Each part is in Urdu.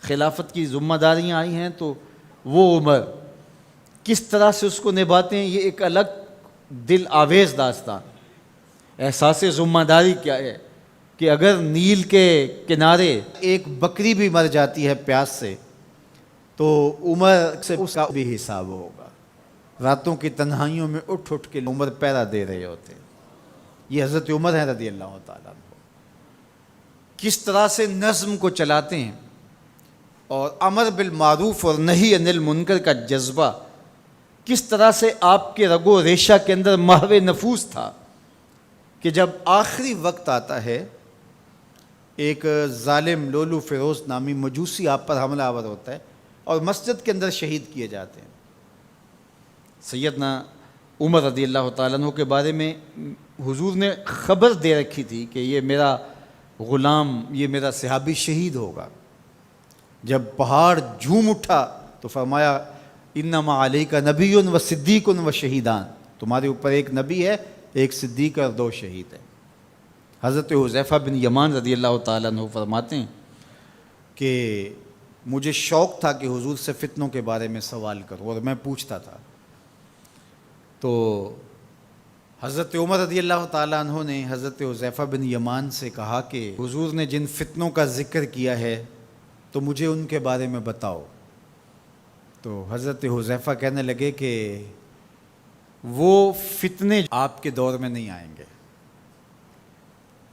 خلافت کی ذمہ داریاں آئی ہیں تو وہ عمر کس طرح سے اس کو نبھاتے ہیں، یہ ایک الگ دل آویز داستان۔ احساس ذمہ داری کیا ہے کہ اگر نیل کے کنارے ایک بکری بھی مر جاتی ہے پیاس سے تو عمر سے اس کا بھی حساب ہوگا۔ راتوں کی تنہائیوں میں اٹھ اٹھ کے عمر پہرا دے رہے ہوتے ہیں۔ یہ حضرت عمر ہے رضی اللہ تعالیٰ عنہ، کس طرح سے نظم کو چلاتے ہیں، اور امر بالمعروف اور نہی عن المنکر کا جذبہ کس طرح سے آپ کے رگ و ریشہ کے اندر محو نفوس تھا کہ جب آخری وقت آتا ہے ایک ظالم لولو فیروز نامی مجوسی آپ پر حملہ آور ہوتا ہے اور مسجد کے اندر شہید کیے جاتے ہیں۔ سیدنا عمر رضی اللہ تعالیٰ عنہ کے بارے میں حضور نے خبر دے رکھی تھی کہ یہ میرا غلام، یہ میرا صحابی شہید ہوگا۔ جب پہاڑ جھوم اٹھا تو فرمایا انما علیک نبی و صدیق و شہیدان، تمہارے اوپر ایک نبی ہے، ایک صدیق اور 2 شہید ہیں۔ حضرت حذیفہ بن یمان رضی اللہ تعالیٰ عنہ فرماتے ہیں کہ مجھے شوق تھا کہ حضور سے فتنوں کے بارے میں سوال کروں اور میں پوچھتا تھا، تو حضرت عمر رضی اللہ تعالیٰ عنہ نے حضرت حذیفہ بن یمان سے کہا کہ حضور نے جن فتنوں کا ذکر کیا ہے تو مجھے ان کے بارے میں بتاؤ۔ تو حضرت حذیفہ کہنے لگے کہ وہ فتنے آپ کے دور میں نہیں آئیں گے،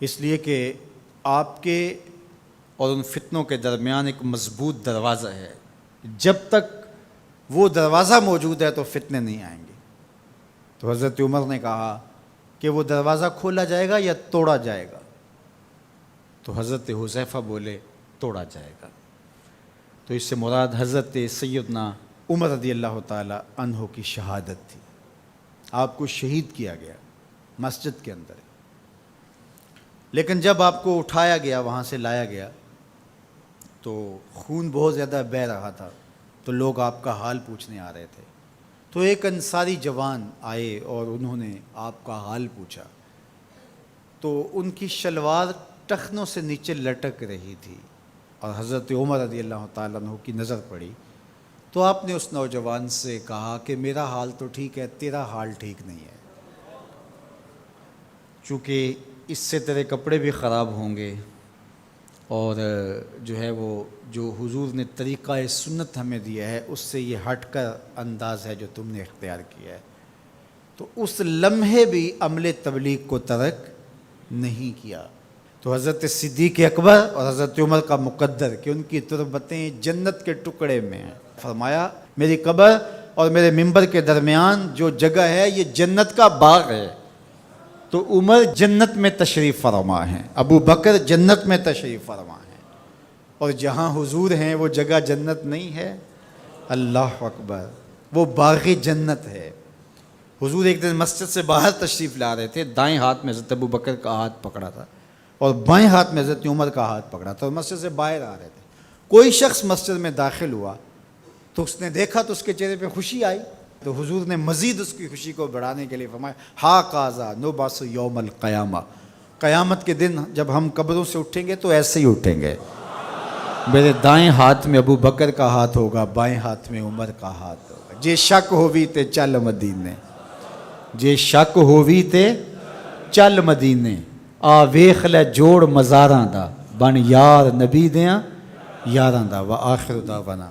اس لیے کہ آپ کے اور ان فتنوں کے درمیان ایک مضبوط دروازہ ہے، جب تک وہ دروازہ موجود ہے تو فتنے نہیں آئیں گے۔ تو حضرت عمر نے کہا کہ وہ دروازہ کھولا جائے گا یا توڑا جائے گا؟ تو حضرت حذیفہ بولے توڑا جائے گا۔ تو اس سے مراد حضرت سیدنا عمر رضی اللہ تعالی عنہ کی شہادت تھی۔ آپ کو شہید کیا گیا مسجد کے اندر، لیکن جب آپ کو اٹھایا گیا، وہاں سے لایا گیا تو خون بہت زیادہ بہہ رہا تھا، تو لوگ آپ کا حال پوچھنے آ رہے تھے۔ تو ایک انصاری جوان آئے اور انہوں نے آپ کا حال پوچھا، تو ان کی شلوار ٹخنوں سے نیچے لٹک رہی تھی اور حضرت عمر رضی اللہ تعالیٰ عنہ کی نظر پڑی، تو آپ نے اس نوجوان سے کہا کہ میرا حال تو ٹھیک ہے، تیرا حال ٹھیک نہیں ہے، چونکہ اس سے تیرے کپڑے بھی خراب ہوں گے، اور جو ہے وہ جو حضور نے طریقہ سنت ہمیں دیا ہے اس سے یہ ہٹ کر انداز ہے جو تم نے اختیار کیا ہے۔ تو اس لمحے بھی عمل تبلیغ کو ترک نہیں کیا۔ تو حضرت صدیق اکبر اور حضرت عمر کا مقدر کہ ان کی تربتیں جنت کے ٹکڑے میں ہیں، فرمایا میری قبر اور میرے منبر کے درمیان جو جگہ ہے یہ جنت کا باغ ہے۔ تو عمر جنت میں تشریف فرما ہیں، ابو بکر جنت میں تشریف فرما ہیں، اور جہاں حضور ہیں وہ جگہ جنت نہیں ہے؟ اللہ اکبر، وہ باغ جنت ہے۔ حضور ایک دن مسجد سے باہر تشریف لا رہے تھے، دائیں ہاتھ میں حضرت ابو بکر کا ہاتھ پکڑا تھا اور بائیں ہاتھ میں حضرت عمر کا ہاتھ پکڑا تھا، اور مسجد سے باہر آ رہے تھے۔ کوئی شخص مسجد میں داخل ہوا تو اس نے دیکھا تو اس کے چہرے پہ خوشی آئی، تو حضور نے مزید اس کی خوشی کو بڑھانے کے لیے فرمایا ہا قاذا نبعث یوم القیامہ، قیامت کے دن جب ہم قبروں سے اٹھیں گے تو ایسے ہی اٹھیں گے، میرے دائیں ہاتھ میں ابو بکر کا ہاتھ ہوگا، بائیں ہاتھ میں عمر کا ہاتھ ہوگا۔ جے شک ہووی تے چل مدینے، جے شک ہووی تے چل مدینے، آ ویخ لے جوڑ مزاراں دا، بن یار نبی دیاں یاراں دا۔ وآخر دعوانا